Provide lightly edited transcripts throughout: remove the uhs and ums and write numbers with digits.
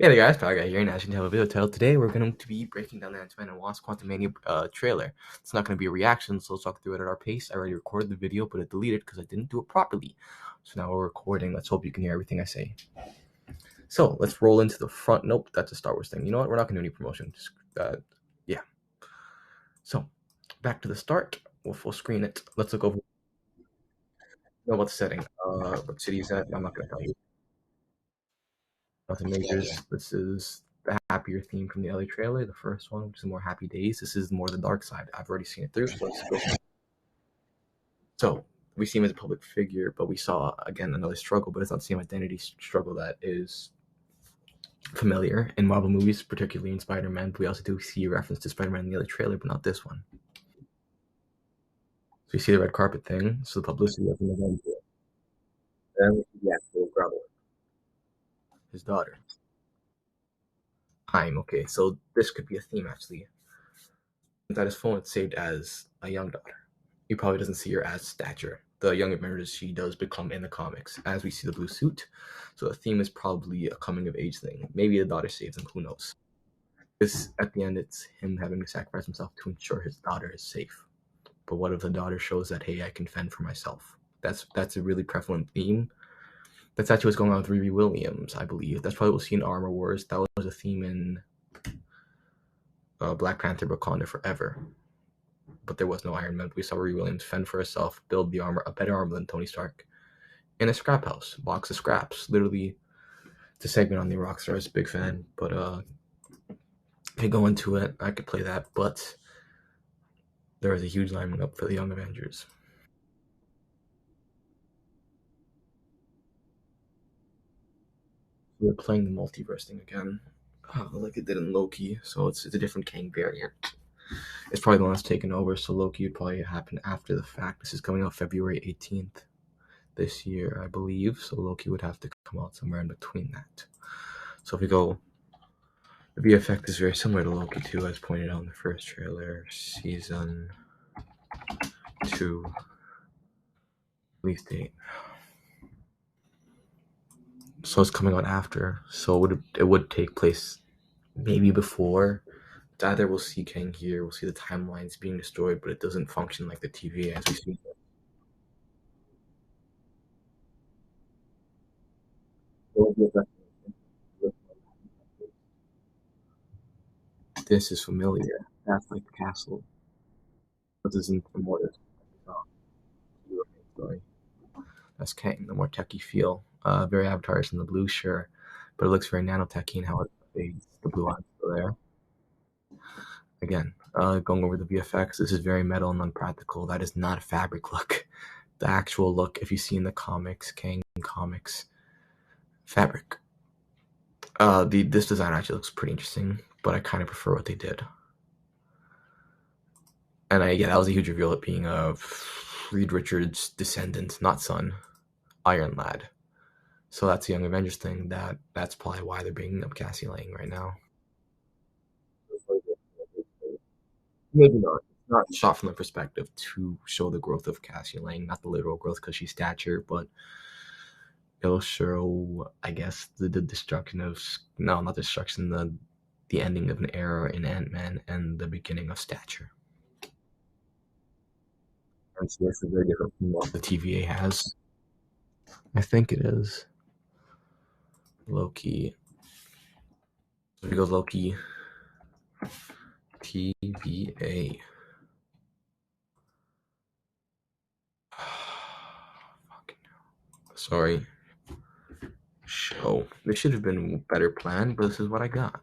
Yeah, the guys, Power Guy here, and as you can tell by the video title, today we're going to be breaking down the Ant-Man and Wasp Quantumania trailer. It's not going to be a reaction, so let's talk through it at our pace. I already recorded the video, but it deleted because I didn't do it properly. So now we're recording. Let's hope you can hear everything I say. So let's roll into the front. Nope, that's a Star Wars thing. You know what? We're not going to do any promotion. Just, yeah. So back to the start. We'll full screen it. Let's look over. Know about the setting. What city is that? I'm not going to tell you. Nothing majors. This is the happier theme from the LA trailer, the first one, which is more happy days. This is more the dark side. I've already seen it through. So we see him as a public figure, but we saw again another struggle, but it's not the same identity struggle that is familiar in Marvel movies, particularly in Spider-Man. But we also do see a reference to Spider-Man in the other trailer, but not this one. So you see the red carpet thing, so the publicity of the event. Then we see the actual Gravel, his daughter. Okay, so this could be a theme actually. That his phone is saved as a young daughter. He probably doesn't see her as stature. The young Avengers she does become in the comics, as we see the blue suit. So the theme is probably a coming of age thing. Maybe the daughter saves him, who knows? This at the end it's him having to sacrifice himself to ensure his daughter is safe. But what if the daughter shows that, hey, I can fend for myself? That's a really prevalent theme. That's actually what's going on with Riri Williams, I believe. That's probably what we'll see in Armor Wars. That was a theme in Black Panther Wakanda Forever. But there was no Iron Man. We saw Riri Williams fend for herself, build the armor, a better armor than Tony Stark, in a scrap house, box of scraps. Literally, the segment on the Rockstar is a big fan, but if you go into it, I could play that, but there is a huge lining up for the Young Avengers. We're playing the multiverse thing again, like it did in Loki, so it's a different Kang variant. It's probably the one that's taken over, so Loki would probably happen after the fact. This is coming out February 18th this year, I believe, so Loki would have to come out somewhere in between that. So if we go, the VFX is very similar to Loki 2, as pointed out in the first trailer. Season 2 release date. So it's coming out after. So it would take place maybe before. It's either we'll see Kang here, we'll see the timelines being destroyed, but it doesn't function like the TVA as we see. This is familiar. That's like the castle. But this isn't the more story. That's Kang, the more techie feel. Very Avatar in the blue, sure, but it looks very nanotechy in how it fades. The blue line still there. Again, going over the VFX, this is very metal and unpractical. That is not a fabric look. The actual look, if you see in the comics, Kang comics, fabric. This design actually looks pretty interesting, but I kind of prefer what they did. And yeah, that was a huge reveal, it being a Reed Richards' descendant, not son, Iron Lad. So that's a Young Avengers thing. That's probably why they're bringing up Cassie Lang right now. Maybe not. It's not shot from the perspective to show the growth of Cassie Lang, not the literal growth because she's stature, but it'll show, I guess, the destruction of not destruction, the ending of an era in Ant-Man and the beginning of stature. And so that's a very different from what the TVA has. I think it is Loki. So we go Loki TVA. Sorry. Show. This should have been better planned, but this is what I got.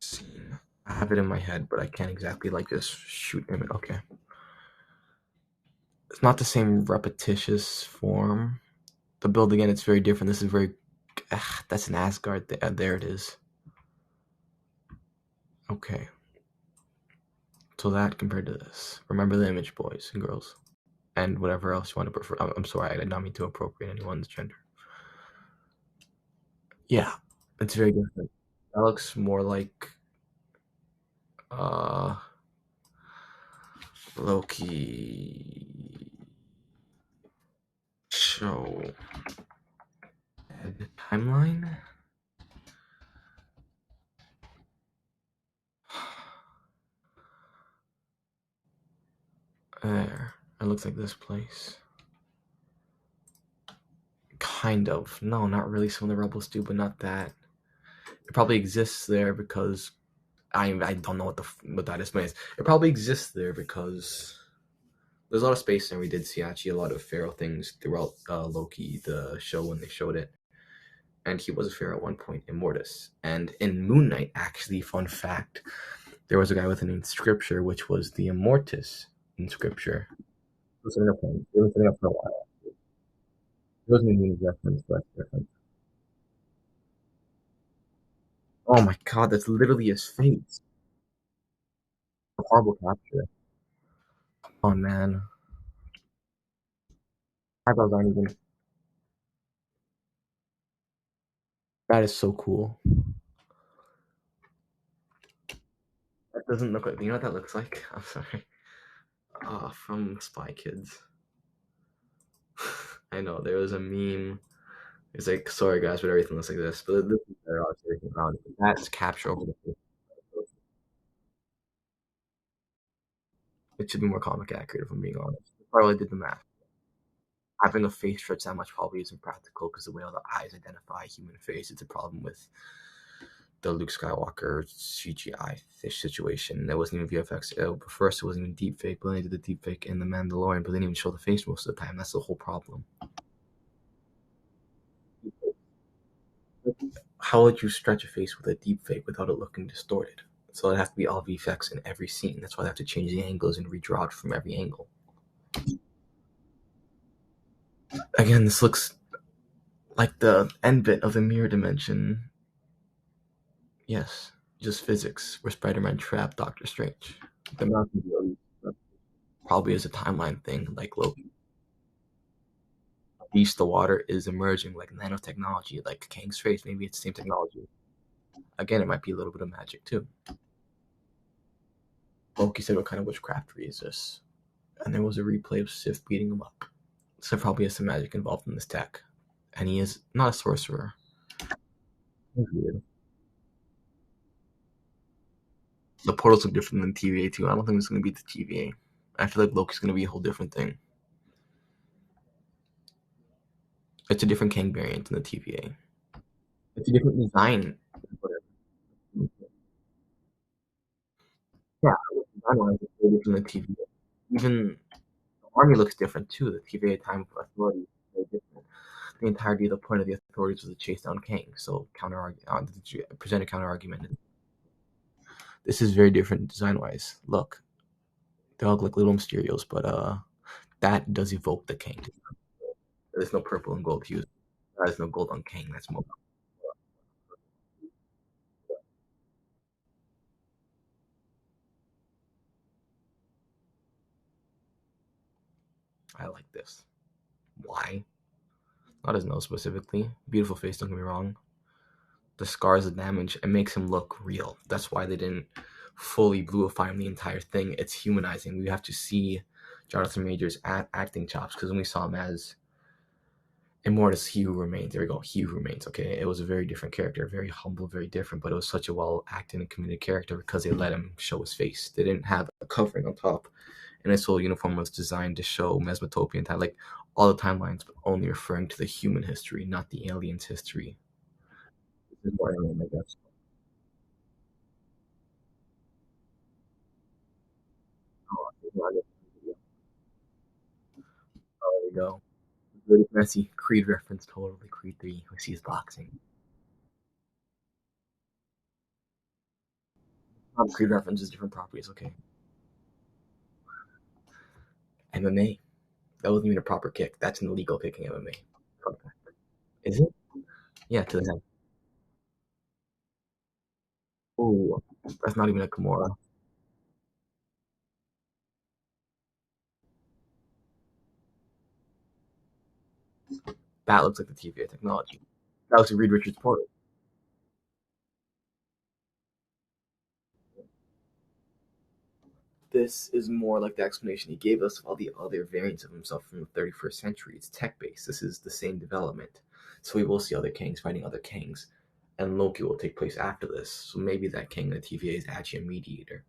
Scene. I have it in my head, but I can't exactly like just shoot him. Okay. It's not the same repetitious form. The build again, it's very different. This is very. That's an Asgard. There it is. Okay. So that compared to this. Remember the image, boys and girls. And whatever else you want to prefer. I'm sorry, I did not mean to appropriate anyone's gender. Yeah, it's very different. That looks more like Loki. show the timeline. There. It looks like this place. Kind of. No, not really. Some of the rebels do, but not that. It probably exists there because I don't know what that is. It probably exists there because there's a lot of space, and we did see actually a lot of Pharaoh things throughout Loki, the show, when they showed it. And he was a Pharaoh at one point in Mortis. And in Moon Knight, actually, fun fact, there was a guy with an inscripture, which was the Immortus inscripture. It was sitting up for a while. It wasn't even a reference, but reference. Oh my god, that's literally his face. A horrible capture. Oh man. Eyebrows aren't even. That is so cool. That doesn't look like. You know what that looks like? I'm sorry. From Spy Kids. I know there was a meme. It's like, sorry guys, but everything looks like this. But this is better, obviously, everything around it. That's capture over the face. It should be more comic accurate, if I'm being honest. Probably did the math. Having a face stretch that much probably isn't practical because the way all the eyes identify a human face, it's a problem with the Luke Skywalker CGI fish situation. That wasn't even VFX. First, it wasn't even deep fake, but then they did the deep fake in The Mandalorian, but they didn't even show the face most of the time. That's the whole problem. How would you stretch a face with a deep fake without it looking distorted? So it has to be all VFX in every scene. That's why they have to change the angles and redraw it from every angle. Again, this looks like the end bit of the mirror dimension. Yes, just physics, where Spider-Man trapped Doctor Strange. The mountain probably is a timeline thing, like Loki. Beast the water is emerging like nanotechnology, like Kang's face. Maybe it's the same technology. Again, it might be a little bit of magic too. Loki said, "What kind of witchcraftery is this?" And there was a replay of Sif beating him up. So probably has some magic involved in this tech, and he is not a sorcerer. Weird. The portals look different than TVA too. I don't think it's going to be the TVA. I feel like Loki's going to be a whole different thing. It's a different Kang variant than the TVA. It's a different design. Yeah, design-wise, it's very different than TVA. Even the army looks different too. The TVA time of authority is very different. The entirety of the point of the authorities was to chase down Kang. So present a counter argument. This is very different design-wise. Look, they all look like little Mysterios, but that does evoke the Kang. There's no purple and gold hues. There's no gold on Kang. That's more. I like this. Why? Not his nose specifically. Beautiful face, don't get me wrong. The scars, the damage, it makes him look real. That's why they didn't fully bluify him the entire thing. It's humanizing. We have to see Jonathan Majors acting chops because when we saw him as Immortus, He Who Remains, there we go, He Who Remains, okay? It was a very different character, very humble, very different, but it was such a well acted and committed character because they let him show his face. They didn't have a covering on top, and his whole uniform was designed to show Mesopotamian time, like all the timelines, but only referring to the human history, not the aliens' history. This is more alien, I guess. Oh, there we go. Really messy. Creed reference, totally. Creed 3. We see his boxing. Creed references different properties, okay. MMA. That wasn't even a proper kick. That's an illegal kick in MMA. Is it? Yeah, to the head. Oh, that's not even a Kimura. That looks like the TVA technology. That looks like Reed Richards' portal. this is more like the explanation he gave us of all the other variants of himself from the 31st century. It's tech-based. This is the same development. So we will see other kings fighting other kings. And Loki will take place after this. So maybe that king in the TVA is actually a mediator.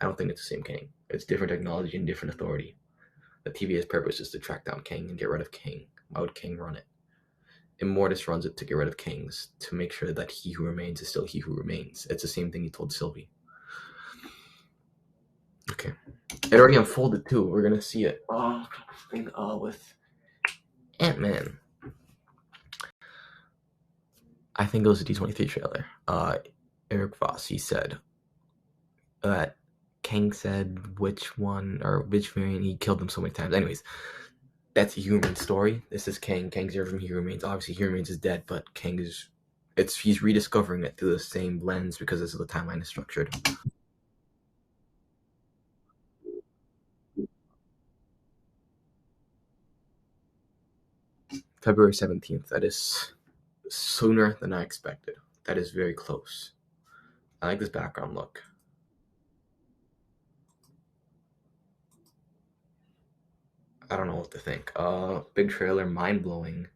I don't think it's the same king. It's different technology and different authority. The TVA's purpose is to track down King and get rid of King. Why would King run it? Immortus runs it to get rid of kings, to make sure that he who remains is still he who remains. It's the same thing he told Sylvie. Okay. It already unfolded too. We're gonna see it. With Ant-Man. I think it was a D23 trailer. Eric Voss, he said that Kang said which one or which variant he killed them so many times. Anyways, that's a human story. This is Kang. Kang's here from He Remains. Obviously, He Remains is dead, but Kang is. He's rediscovering it through the same lens because this is the timeline is structured. February 17th. That is sooner than I expected. That is very close. I like this background look. I don't know what to think. Big trailer, mind blowing.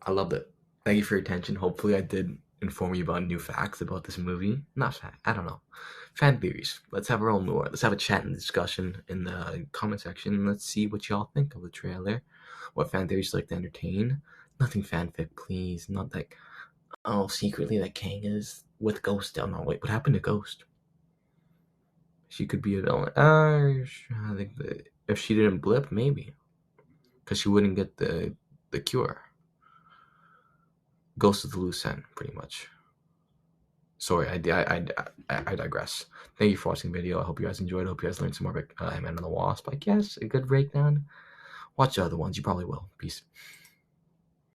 I loved it. Thank you for your attention. Hopefully, I did inform you about new facts about this movie. Not fact. I don't know. Fan theories. Let's have our own more. Let's have a chat and discussion in the comment section. Let's see what y'all think of the trailer. What fan theories you like to entertain. Nothing fanfic, please. Not like, oh, secretly that Kang is with Ghost. Oh, no, wait, what happened to Ghost? She could be a villain. I think that if she didn't blip, maybe. Because she wouldn't get the cure. Ghost of the loose end, pretty much. Sorry, I digress. Thank you for watching the video. I hope you guys enjoyed. I hope you guys learned some more about Ant-Man and the Wasp. I guess a good breakdown. Watch the other ones. You probably will. Peace.